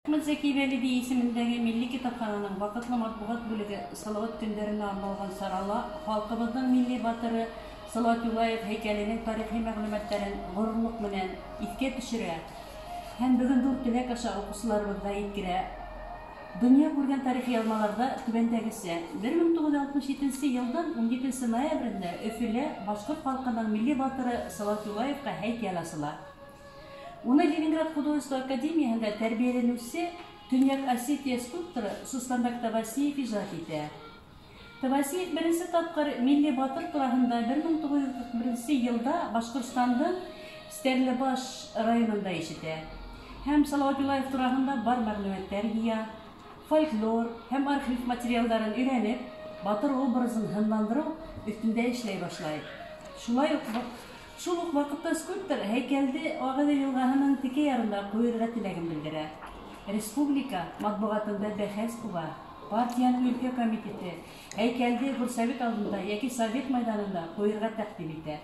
Зәки Вәлиди исемендәге Милли китапхананың вакытлы матбугат бүлеге Салават көндәренә арналган сарала халкыбызның милли батыры Салават Юлаев һәйкәленең тарихи мәгълүматларын горурлык белән искә төшерә һәм бүген зур теләк аша укучыларыбызга yetkерә. Дөнья күргән тарихи язмаларда түбәндәгесе 1967 елдан 17 ноябрендә Өфөлә башкорт халкының милли батыры Салават Юлаевка һәйкәл асыла. Уны Ленинград художество академиясында тәрбияләнүче Төньяк Осетия скульпторы Сусланбек Тавасиев иҗат итә. Тавасиев беренче тапкыр милли батыр турында 1941 елда Башкортстандың Стәрлебаш районында ишетә. Һәм Салават Юлаев турында бар мәгълүматлар гыя, фольклор һәм архив материалларын өйрәнеп, батыр образын һынландыру өстендә эшләй башлай. Шул ук вакытта скульптор һәйкәлде Агыйдел елгаһының теке ярында куярга теләген белдерә. Республика матбугатында бәхәс куба. Партияның өлкә комитеты һәйкәлде Горсовет алдында яки Совет мәйданында куярга тәкъдим итә.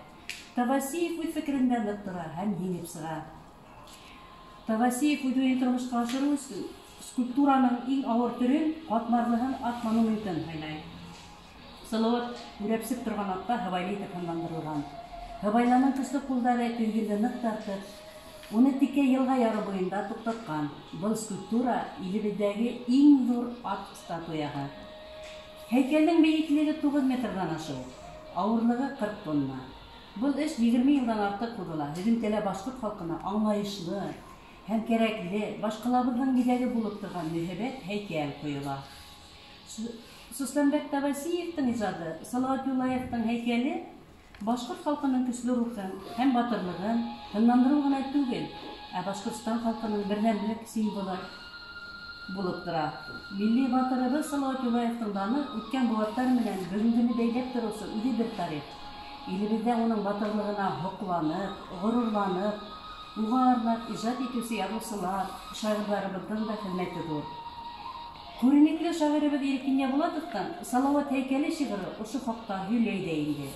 Тавасиев үз фикерендә нык тора һәм еңеп чыга. Тавасиев үзе тормышка ашыру өчен скульптураның иң авыр төрен катмарлыгын ат монументын һайлай. Салават үрәпсеп торган атта һавайлы итеп һынландырылган. Һавайланың көчле кулдары төгелде нык тартып, уны тике елга яры буенда туктаткан. Бұл скульптура илебездәге иң зур ат статуяга. Һәйкәлнең бейеклеге 9 метрдан ашу, авырлыгы 40 тонна. Бұл эш 20 елдан артык булыла. Һөҗүмтәлә башкорт халкына аңлаешлы һәм кирәкле, башкаларыбызның биләге булып торган мөһабәт һәйкәл куела. Сусланбек Тавасиевтың иҗаты, Салават Юлаевтың һәйкәле башкорт халкының көчле рухын һәм батырлыгын һынландыру гына түгел, Башкортстан халкының бердәмлек символы булып тора. Милли батырыбыз Салават Юлаевтың даны үткән булатлар белән бүгенгене бәйләп торучы үзе бер тарих. Илебездә уның батырлыгына хокланып, горурланып, уга арнап иҗат итүче язучылар, шагыйрьләребезнең дә хезмәте зур. Күренекле шагыйребез Иркин Булатовтан Салават һәйкәле шигыре ошо хакта һөйләй дә инде.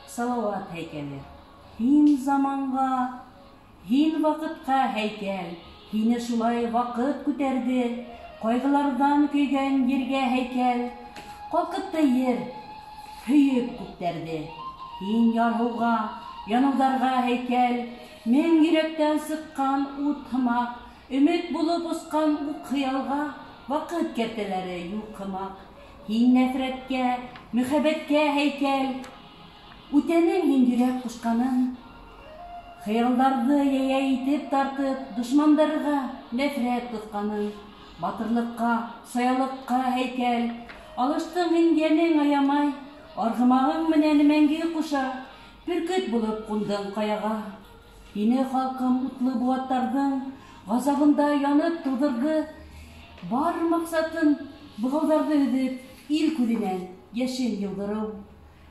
Салават һәйкәле. Һин заманга, һин вакытка һәйкәл, һине шулай вакыт күтәрде, кайгылардан көйгән ергә һәйкәл, калкытты ер, һөеп күтәрде. Һин ярһуга, янударга һәйкәл, мең йөрәктән сыккан ут һымак, өмет булып ускан ук хыялга, вакыт кәртәләре юк һымак. Һин нәфрәткә, мөхәббәткә һәйкәл, үтәнең һин йөрәк кушканын, хыялларды яя итеп тартып, дошмандарга нәфрәт тотканын, батырлыкка, саялыкка һәйкәл, алыштың һин йәнең аямай, аргымагың менән мәңге куша, бөркет булып кундың каяга. Һине халкым утлы буаттарның газабында янып тудырды, бар максатын бугылдарды үдеп, ил күзенән яшен йылдыру.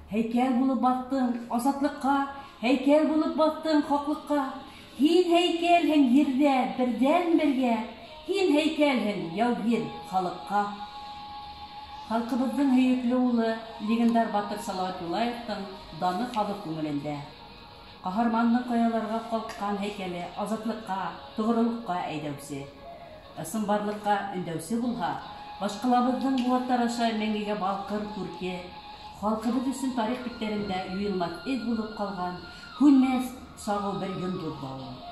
Һәйкәл булып баттың азатлыкка, һәйкәл булып баттың хаклыкка. Һин һәйкәл һәм ердә бердән бергә, һин һәйкәл һәм яугир халыкка. Халкыбызның һөекле улы, легендар батыр Салават Юлаевтың даны халык күңелендә. Каһарманның каяларга калккан һәйкәле азатлыкка, тугрылыкка әйдәүче, ысынбарлыкка өндәүче булһа, башкалабызның булаттар аша мәңгегә балкыр күрке, халкыбыз өчен тарих битләрендә юелмас эз булып калган, һүнмәс сагу бер йондыз бавы.